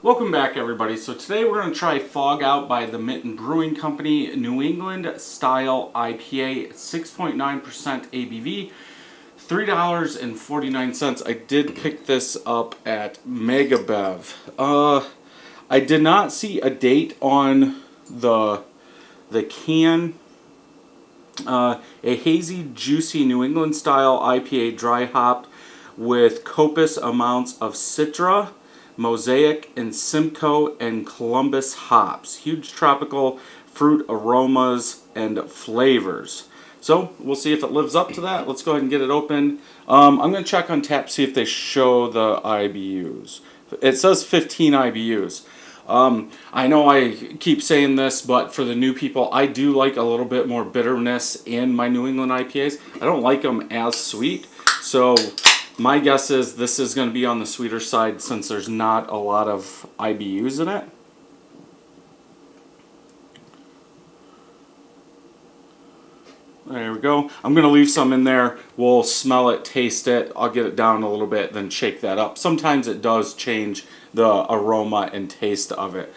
Welcome back, everybody. So today we're going to try Fogout by the Mitten Brewing Company New England Style IPA, 6.9% ABV, $3.49. I did pick this up at Megabev. I did not see a date on the can. A hazy, juicy New England Style IPA, dry hopped with copious amounts of Citra, Mosaic, and Simcoe and Columbus hops. Huge tropical fruit aromas and flavors. So we'll see if it lives up to that. Let's go ahead and get it open. I'm going to check on tap, see if they show the IBUs. It says 15 IBUs. I know I keep saying this, but for the new people, I do like a little bit more bitterness in my New England IPAs. I don't like them as sweet, so my guess is this is going to be on the sweeter side since there's not a lot of IBUs in it. There we go. I'm going to leave some in there. We'll smell it, taste it. I'll get it down a little bit, then shake that up. Sometimes it does change the aroma and taste of it.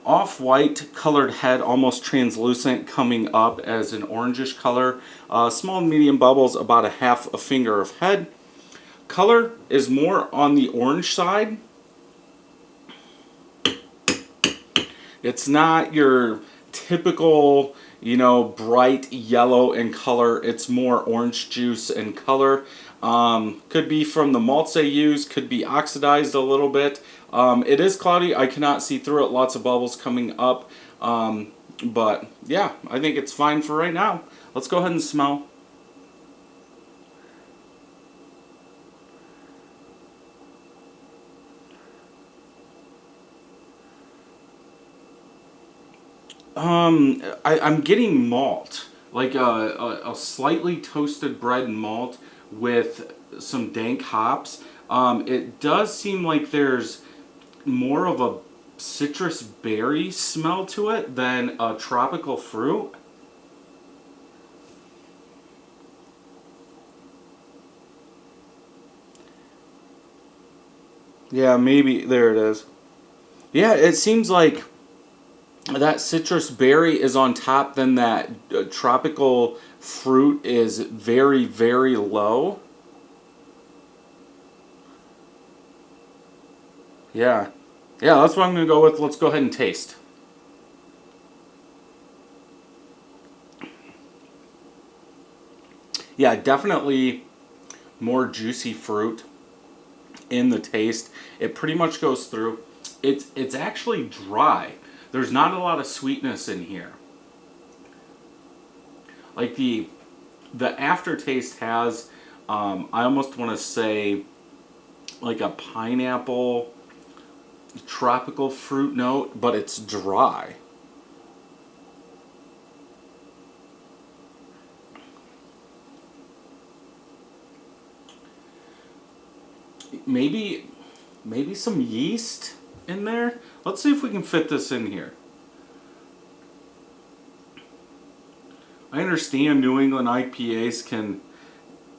Off-white colored head, almost translucent, coming up as an orangish color. Small and medium bubbles, about a half a finger of head. Color is more on the orange side. It's not your typical, bright yellow in color. It's more orange juice in color. Could be from the malts they use, could be oxidized a little bit. It is cloudy. I cannot see through it. Lots of bubbles coming up. But yeah, I think it's fine for right now. Let's go ahead and smell. I'm getting malt, like a slightly toasted bread and malt with some dank hops. It does seem like there's more of a citrus berry smell to it than a tropical fruit. Yeah, maybe there it is. Yeah, it seems like that citrus berry is on top, then that tropical fruit is very, very low. Yeah. Yeah, that's what I'm going to go with. Let's go ahead and taste. Yeah, definitely more juicy fruit in the taste. It pretty much goes through. It's actually dry. There's not a lot of sweetness in here. Like the aftertaste has, I almost want to say, like a pineapple tropical fruit note, but it's dry. Maybe some yeast in there. Let's see if we can fit this in here. I understand New England IPAs can,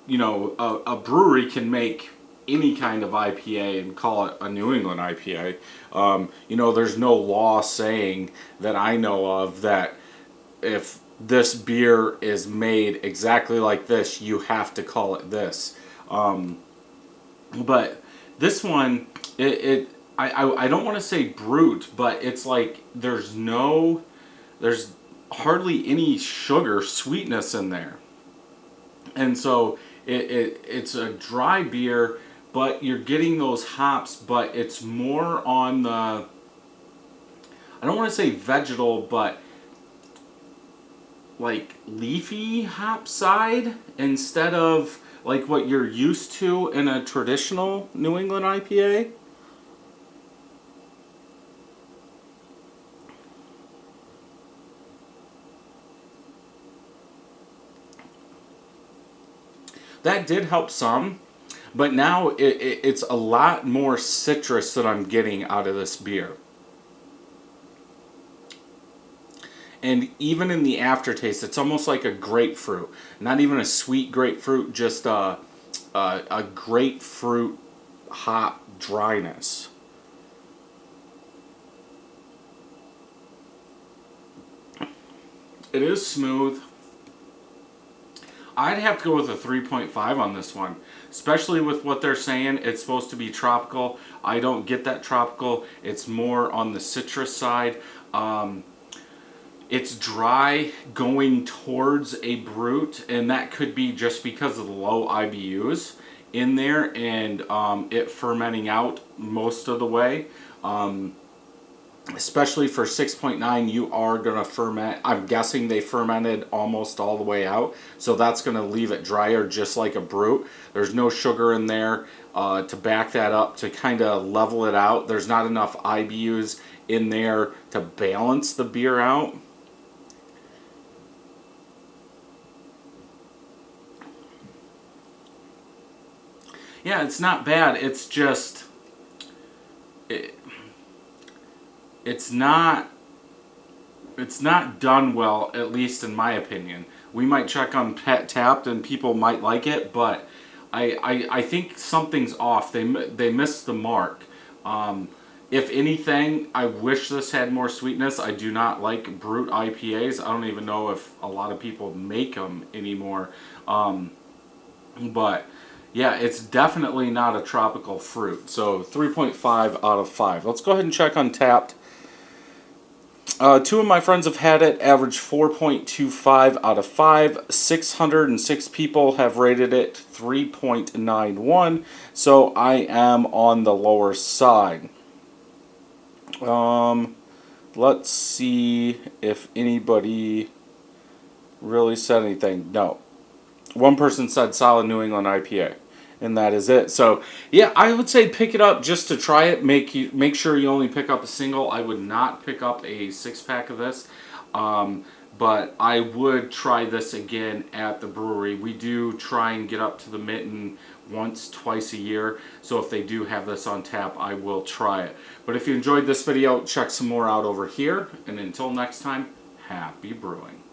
a brewery can make any kind of IPA and call it a New England IPA. There's no law saying that I know of that if this beer is made exactly like this, you have to call it this. But this one, I don't want to say brute, but it's like there's hardly any sugar sweetness in there. And so it's a dry beer, but you're getting those hops, but it's more on the, I don't want to say vegetal, but like leafy hop side instead of like what you're used to in a traditional New England IPA. That did help some, but now it's a lot more citrus that I'm getting out of this beer. And even in the aftertaste, it's almost like a grapefruit. Not even a sweet grapefruit, just a grapefruit hop dryness. It is smooth. I'd have to go with a 3.5 on this one, especially with what they're saying. It's supposed to be tropical. I don't get that tropical. It's more on the citrus side. It's dry going towards a brute, and that could be just because of the low IBUs in there and it fermenting out most of the way. Especially for 6.9, you are going to ferment. I'm guessing they fermented almost all the way out, so that's going to leave it drier just like a brute. There's no sugar in there to back that up, to kind of level it out. There's not enough IBUs in there to balance the beer out. Yeah, it's not bad. It's just... It's not done well, at least in my opinion. We might check on Tapped and people might like it, but I think something's off. They missed the mark. If anything, I wish this had more sweetness. I do not like brute IPAs. I don't even know if a lot of people make them anymore. But yeah, it's definitely not a tropical fruit. So 3.5 out of 5. Let's go ahead and check on Tapped. Two of my friends have had it, average 4.25 out of 5. 606 people have rated it 3.91, so I am on the lower side. Let's see if anybody really said anything. No. One person said solid New England IPA. And that is it. So, yeah, I would say pick it up just to try it. Make sure you only pick up a single. I would not pick up a 6-pack of this. But I would try this again at the brewery. We do try and get up to the Mitten once, twice a year. So if they do have this on tap, I will try it. But if you enjoyed this video, check some more out over here. And until next time, happy brewing.